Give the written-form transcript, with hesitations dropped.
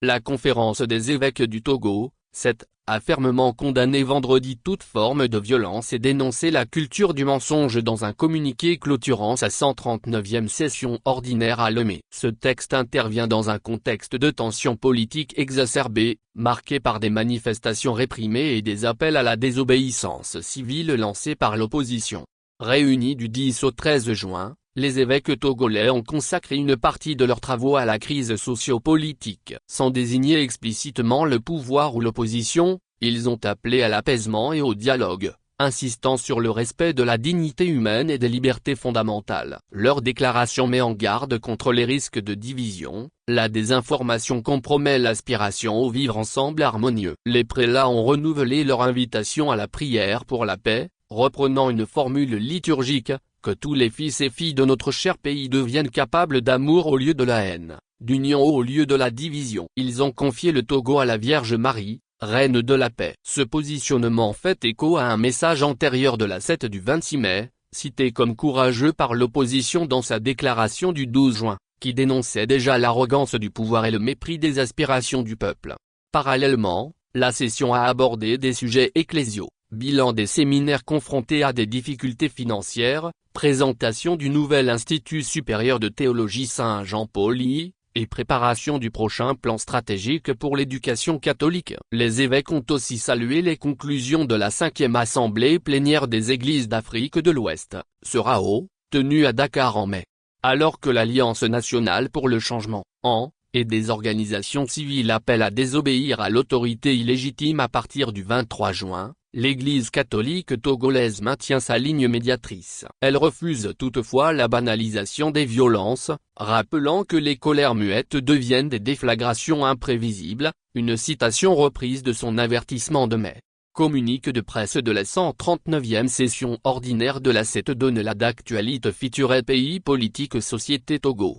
La conférence des évêques du Togo, 7, a fermement condamné vendredi toute forme de violence et dénoncé la culture du mensonge dans un communiqué clôturant sa 139e session ordinaire à Lomé. Ce texte intervient dans un contexte de tensions politiques exacerbées, marqué par des manifestations réprimées et des appels à la désobéissance civile lancés par l'opposition. Réunis du 10 au 13 juin, les évêques togolais ont consacré une partie de leurs travaux à la crise socio-politique. Sans désigner explicitement le pouvoir ou l'opposition, ils ont appelé à l'apaisement et au dialogue, insistant sur le respect de la dignité humaine et des libertés fondamentales. Leur déclaration met en garde contre les risques de division. La désinformation compromet l'aspiration au vivre ensemble harmonieux. Les prélats ont renouvelé leur invitation à la prière pour la paix, reprenant une formule liturgique: que tous les fils et filles de notre cher pays deviennent capables d'amour au lieu de la haine, d'union au lieu de la division. Ils ont confié le Togo à la Vierge Marie, reine de la paix. Ce positionnement fait écho à un message antérieur de la 7 du 26 mai, cité comme courageux par l'opposition dans sa déclaration du 12 juin, qui dénonçait déjà l'arrogance du pouvoir et le mépris des aspirations du peuple. Parallèlement, la session a abordé des sujets ecclésiaux. Bilan des séminaires confrontés à des difficultés financières, présentation du nouvel Institut supérieur de théologie Saint-Jean-Paul I, et préparation du prochain plan stratégique pour l'éducation catholique. Les évêques ont aussi salué les conclusions de la 5e assemblée plénière des églises d'Afrique de l'Ouest, SERAO, tenue à Dakar en mai. Alors que l'Alliance nationale pour le changement, AN, et des organisations civiles appellent à désobéir à l'autorité illégitime à partir du 23 juin, l'Église catholique togolaise maintient sa ligne médiatrice. Elle refuse toutefois la banalisation des violences, rappelant que les colères muettes deviennent des déflagrations imprévisibles, une citation reprise de son avertissement de mai. Communiqué de presse de la 139e session ordinaire de la 7 donne la d'actualité feature pays politique société Togo.